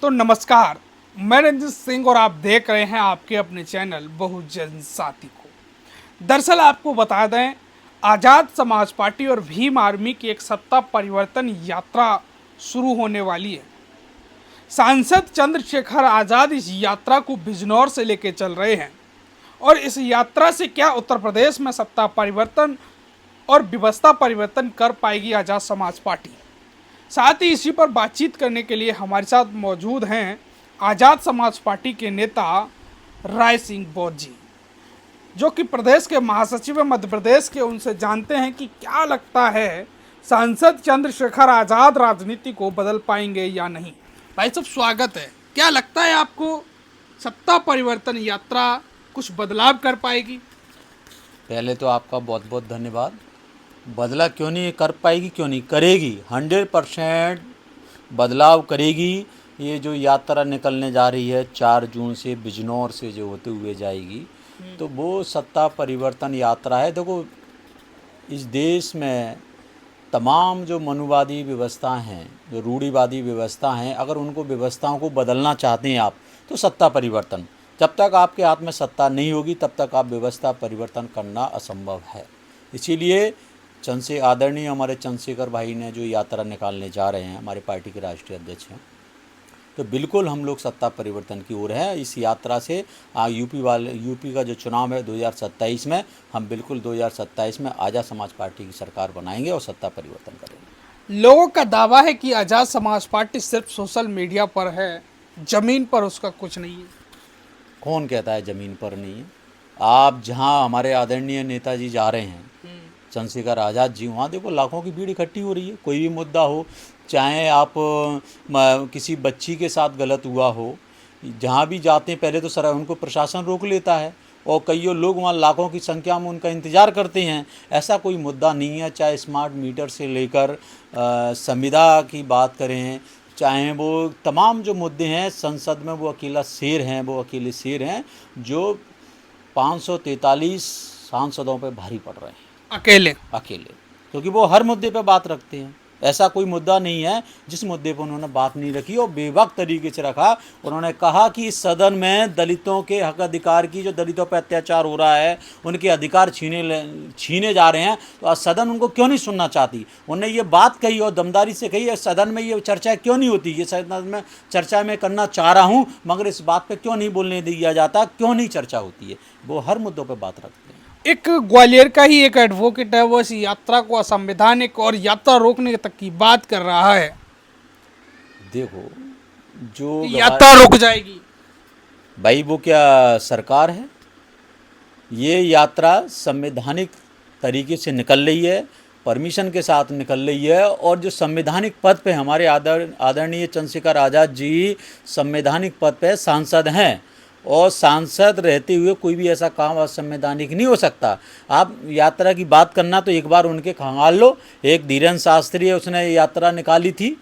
तो नमस्कार, मैं रंजित सिंह और आप देख रहे हैं आपके अपने चैनल बहुजन साथी को। दरअसल आपको बता दें, आज़ाद समाज पार्टी और भीम आर्मी की एक सत्ता परिवर्तन यात्रा शुरू होने वाली है। सांसद चंद्रशेखर आज़ाद इस यात्रा को बिजनौर से लेके चल रहे हैं और इस यात्रा से क्या उत्तर प्रदेश में सत्ता परिवर्तन और व्यवस्था परिवर्तन कर पाएगी आज़ाद समाज पार्टी। साथ ही इसी पर बातचीत करने के लिए हमारे साथ मौजूद हैं आज़ाद समाज पार्टी के नेता राय सिंह बौद्ध जी, जो कि प्रदेश के महासचिव है मध्य प्रदेश के। उनसे जानते हैं कि क्या लगता है, सांसद चंद्रशेखर आज़ाद राजनीति को बदल पाएंगे या नहीं। भाई साहब स्वागत है। क्या लगता है आपको, सत्ता परिवर्तन यात्रा कुछ बदलाव कर पाएगी? पहले तो आपका बहुत बहुत धन्यवाद। बदला क्यों नहीं कर पाएगी, क्यों नहीं करेगी, 100% बदलाव करेगी। ये जो यात्रा निकलने जा रही है 4 जून से बिजनौर से जो होते हुए जाएगी, तो वो सत्ता परिवर्तन यात्रा है। देखो, इस देश में तमाम जो मनुवादी व्यवस्था हैं, जो रूढ़िवादी व्यवस्था हैं, अगर उनको व्यवस्थाओं को बदलना चाहते हैं आप, तो सत्ता परिवर्तन, जब तक आपके हाथ में सत्ता नहीं होगी तब तक आप व्यवस्था परिवर्तन करना असंभव है। इसीलिए आदरणीय हमारे चंद्रशेखर भाई ने जो यात्रा निकालने जा रहे हैं, हमारे पार्टी के राष्ट्रीय अध्यक्ष हैं, तो बिल्कुल हम लोग सत्ता परिवर्तन की ओर हैं। इस यात्रा से यूपी का जो चुनाव है 2027 में, हम बिल्कुल 2027 में आज़ाद समाज पार्टी की सरकार बनाएंगे और सत्ता परिवर्तन करेंगे। लोगों का दावा है कि आज़ाद समाज पार्टी सिर्फ सोशल मीडिया पर है, जमीन पर उसका कुछ नहीं है। कौन कहता है ज़मीन पर नहीं है? आप जहां हमारे आदरणीय नेताजी जा रहे हैं, चंद्रशेखर आज़ाद जी, वहाँ देखो लाखों की भीड़ इकट्ठी हो रही है। कोई भी मुद्दा हो, चाहे आप किसी बच्ची के साथ गलत हुआ हो, जहाँ भी जाते हैं पहले तो सर उनको प्रशासन रोक लेता है और कई लोग वहाँ लाखों की संख्या में उनका इंतज़ार करते हैं। ऐसा कोई मुद्दा नहीं है। चाहे स्मार्ट मीटर से लेकर संविदा की बात करें, चाहे वो तमाम जो मुद्दे हैं, संसद में वो अकेला शेर हैं, वो अकेले शेर हैं जो 543 सांसदों पे भारी पड़ रहे हैं अकेले, क्योंकि वो हर मुद्दे पे बात रखते हैं। ऐसा कोई मुद्दा नहीं है जिस मुद्दे पर उन्होंने बात नहीं रखी और बेवक्त तरीके से रखा। उन्होंने कहा कि इस सदन में दलितों के हक अधिकार की, जो दलितों पर अत्याचार हो रहा है, उनके अधिकार छीने जा रहे हैं, तो सदन उनको क्यों नहीं सुनना चाहती। उन्होंने ये बात कही और दमदारी से कही, सदन में ये चर्चा क्यों नहीं होती। ये सदन में चर्चा में करना चाह रहा हूँ, मगर इस बात पर क्यों नहीं बोलने दिया जाता, क्यों नहीं चर्चा होती है। वो हर मुद्दों पर बात रखते हैं। एक ग्वालियर का ही एक एडवोकेट है, वो इस यात्रा को असंवैधानिक और यात्रा रोकने तक की बात कर रहा है। देखो, जो यात्रा रुक जाएगी, भाई वो क्या सरकार है? ये यात्रा संवैधानिक तरीके से निकल रही है, परमिशन के साथ निकल रही है। और जो संवैधानिक पद पे हमारे आदरणीय चंद्रशेखर आज़ाद जी संवैधानिक पद पे सांसद हैं, और सांसद रहते हुए कोई भी ऐसा काम असंवैधानिक नहीं हो सकता। आप यात्रा की बात करना तो एक बार उनके खंगाल लो। एक धीरेन्द्र शास्त्री है, उसने यात्रा निकाली थी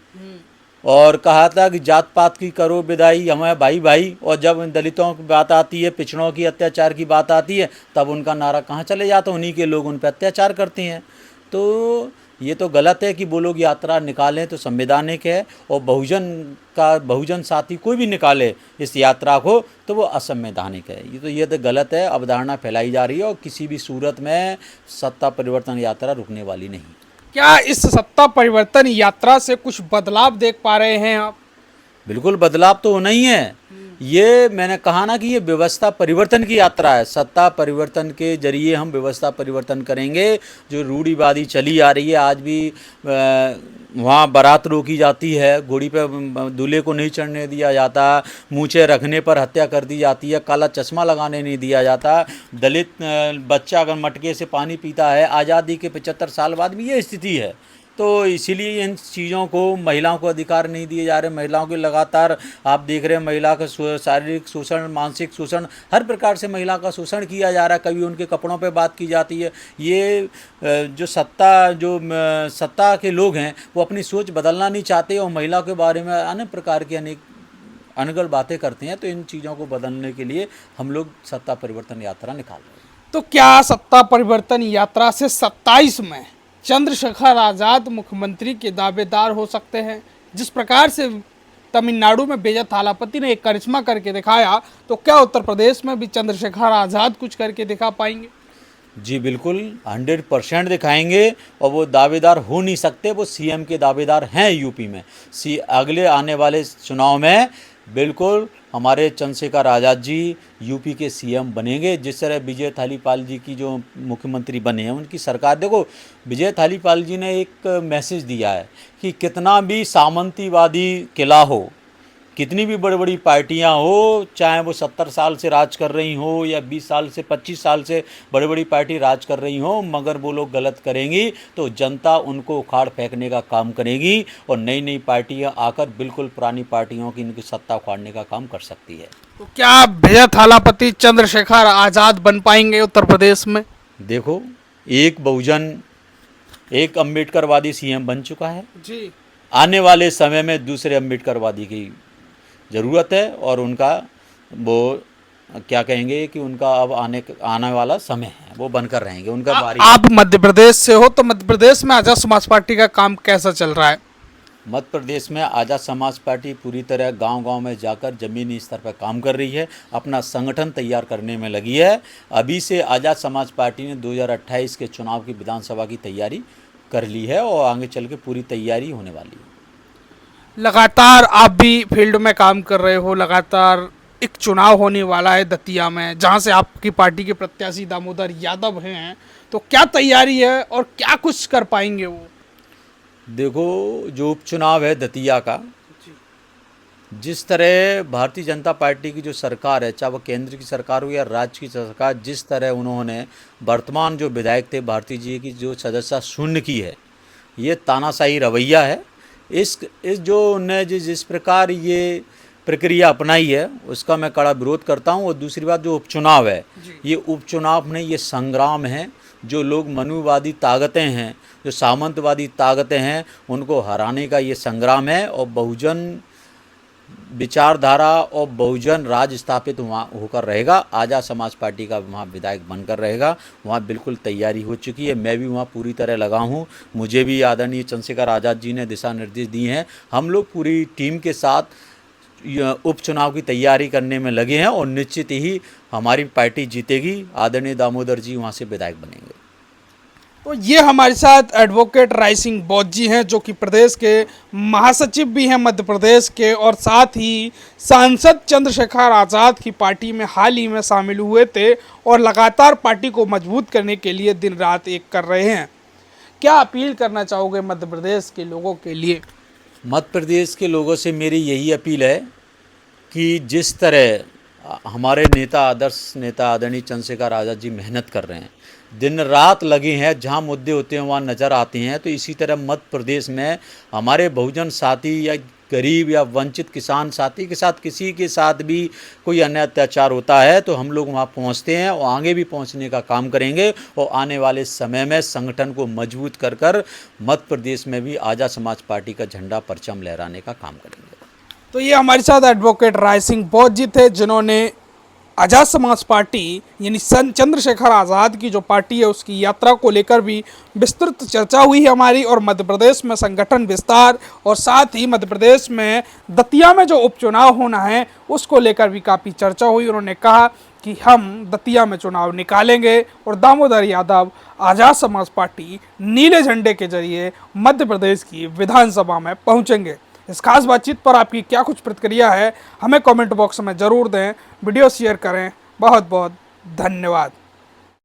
और कहा था कि जात पात की करो विदाई, हमें भाई भाई। और जब दलितों की बात आती है, पिछड़ों की अत्याचार की बात आती है, तब उनका नारा कहाँ चले जाता, उन्हीं के लोग उन पर अत्याचार करते हैं। तो ये तो गलत है कि वो लोग यात्रा निकालें तो संवैधानिक है, और बहुजन साथी कोई भी निकाले इस यात्रा को तो वो असंवैधानिक है। ये तो गलत है, अवधारणा फैलाई जा रही है, और किसी भी सूरत में सत्ता परिवर्तन यात्रा रुकने वाली नहीं। क्या इस सत्ता परिवर्तन यात्रा से कुछ बदलाव देख पा रहे हैं आप? बिल्कुल बदलाव तो होना ही है। ये मैंने कहा ना कि ये व्यवस्था परिवर्तन की यात्रा है। सत्ता परिवर्तन के जरिए हम व्यवस्था परिवर्तन करेंगे। जो रूढ़िवादी चली आ रही है, आज भी वहाँ बारात रोकी जाती है, घोड़ी पे दूल्हे को नहीं चढ़ने दिया जाता, मूछें रखने पर हत्या कर दी जाती है, काला चश्मा लगाने नहीं दिया जाता, दलित बच्चा अगर मटके से पानी पीता है, आज़ादी के 75 साल बाद भी ये स्थिति है। तो इसीलिए इन चीज़ों को, महिलाओं को अधिकार नहीं दिए जा रहे। महिलाओं के लगातार आप देख रहे हैं, महिला का शारीरिक शोषण, मानसिक शोषण, हर प्रकार से महिला का शोषण किया जा रहा है। कभी उनके कपड़ों पे बात की जाती है। ये जो सत्ता के लोग हैं, वो अपनी सोच बदलना नहीं चाहते और महिला के बारे में अनेक प्रकार की अनगढ़ बातें करते हैं। तो इन चीज़ों को बदलने के लिए हम लोग सत्ता परिवर्तन यात्रा निकाल रहे हैं। तो क्या सत्ता परिवर्तन यात्रा से 27 में चंद्रशेखर आज़ाद मुख्यमंत्री के दावेदार हो सकते हैं? जिस प्रकार से तमिलनाडु में बेजा थालापति ने एक करिश्मा करके दिखाया, तो क्या उत्तर प्रदेश में भी चंद्रशेखर आज़ाद कुछ करके दिखा पाएंगे? जी बिल्कुल 100% दिखाएंगे। और वो दावेदार हो नहीं सकते, वो सीएम के दावेदार हैं यूपी में। अगले आने वाले चुनाव में बिल्कुल हमारे चंद्रशेखर आज़ाद जी यूपी के सीएम बनेंगे। जिस तरह विजय थालीपाल जी की जो मुख्यमंत्री बने हैं, उनकी सरकार, देखो विजय थालीपाल जी ने एक मैसेज दिया है कि कितना भी सामंतीवादी किला हो, कितनी भी बड़ी बड़ी पार्टियां हो, चाहे वो 70 साल से राज कर रही हो या 20 साल से 25 साल से बड़ी बड़ी पार्टी राज कर रही हो, मगर वो लोग गलत करेंगी तो जनता उनको उखाड़ फेंकने का काम करेगी और नई नई पार्टियां आकर बिल्कुल पुरानी पार्टियों की इनकी सत्ता उखाड़ने का काम कर सकती है। तो क्या बेजा थालापति चंद्रशेखर आज़ाद बन पाएंगे उत्तर प्रदेश में? देखो, एक बहुजन, एक अम्बेडकरवादी सीएम बन चुका है जी। आने वाले समय में दूसरे अम्बेडकरवादी की ज़रूरत है और उनका वो क्या कहेंगे कि उनका अब आने वाला समय है, वो बनकर रहेंगे, उनका बारी। आप मध्य प्रदेश से हो, तो मध्य प्रदेश में आज़ाद समाज पार्टी का काम कैसा चल रहा है? मध्य प्रदेश में आज़ाद समाज पार्टी पूरी तरह गांव-गांव में जाकर ज़मीनी स्तर पर काम कर रही है, अपना संगठन तैयार करने में लगी है। अभी से आज़ाद समाज पार्टी ने 2028 के चुनाव की विधानसभा की तैयारी कर ली है और आगे चल के पूरी तैयारी होने वाली है। लगातार आप भी फील्ड में काम कर रहे हो, लगातार एक चुनाव होने वाला है दतिया में, जहां से आपकी पार्टी के प्रत्याशी दामोदर यादव हैं, तो क्या तैयारी है और क्या कुछ कर पाएंगे वो? देखो, जो उपचुनाव है दतिया का, जिस तरह भारतीय जनता पार्टी की जो सरकार है, चाहे वो केंद्र की सरकार हो या राज्य की सरकार, जिस तरह उन्होंने वर्तमान जो विधायक थे भारती जी की जो सदस्यता शून्य की है, ये तानाशाही रवैया है। इस जो उन्होंने जिस प्रकार ये प्रक्रिया अपनाई है, उसका मैं कड़ा विरोध करता हूँ। और दूसरी बात, जो उपचुनाव है, ये उपचुनाव नहीं, ये संग्राम है। जो लोग मनुवादी ताकतें हैं, जो सामंतवादी ताकतें हैं, उनको हराने का ये संग्राम है। और बहुजन विचारधारा और बहुजन राज स्थापित वहाँ होकर रहेगा। आज़ाद समाज पार्टी का वहाँ विधायक बनकर रहेगा। वहाँ बिल्कुल तैयारी हो चुकी है, मैं भी वहाँ पूरी तरह लगा हूँ। मुझे भी आदरणीय चंद्रशेखर आज़ाद जी ने दिशा निर्देश दिए हैं। हम लोग पूरी टीम के साथ उपचुनाव की तैयारी करने में लगे हैं और निश्चित ही हमारी पार्टी जीतेगी। आदरणीय दामोदर जी वहाँ से विधायक बनेंगे। तो ये हमारे साथ एडवोकेट राय सिंह बौद्ध जी हैं, जो कि प्रदेश के महासचिव भी हैं मध्य प्रदेश के, और साथ ही सांसद चंद्रशेखर आज़ाद की पार्टी में हाल ही में शामिल हुए थे और लगातार पार्टी को मजबूत करने के लिए दिन रात एक कर रहे हैं। क्या अपील करना चाहोगे मध्य प्रदेश के लोगों के लिए? मध्य प्रदेश के लोगों से मेरी यही अपील है कि जिस तरह हमारे नेता, आदर्श नेता आदरणीय चंद्रशेखर आज़ाद जी मेहनत कर रहे हैं, दिन रात लगे हैं, जहाँ मुद्दे होते हैं वहाँ नज़र आते हैं, तो इसी तरह मध्य प्रदेश में हमारे बहुजन साथी या गरीब या वंचित किसान साथी के साथ किसी के साथ भी कोई अन्य अत्याचार होता है तो हम लोग वहाँ पहुँचते हैं और आगे भी पहुँचने का काम करेंगे। और आने वाले समय में संगठन को मजबूत कर कर मध्य प्रदेश में भी आज़ाद समाज पार्टी का झंडा परचम लहराने का काम करेंगे। तो ये हमारे साथ एडवोकेट राय सिंह बौद्ध जी थे, जिन्होंने आज़ाद समाज पार्टी यानी चंद्रशेखर आज़ाद की जो पार्टी है उसकी यात्रा को लेकर भी विस्तृत चर्चा हुई है हमारी, और मध्य प्रदेश में संगठन विस्तार और साथ ही मध्य प्रदेश में दतिया में जो उपचुनाव होना है उसको लेकर भी काफ़ी चर्चा हुई। उन्होंने कहा कि हम दतिया में चुनाव निकालेंगे और दामोदर यादव आज़ाद समाज पार्टी नीले झंडे के जरिए मध्य प्रदेश की विधानसभा में पहुँचेंगे। इस खास बातचीत पर आपकी क्या कुछ प्रतिक्रिया है, हमें कमेंट बॉक्स में ज़रूर दें। वीडियो शेयर करें। बहुत बहुत धन्यवाद।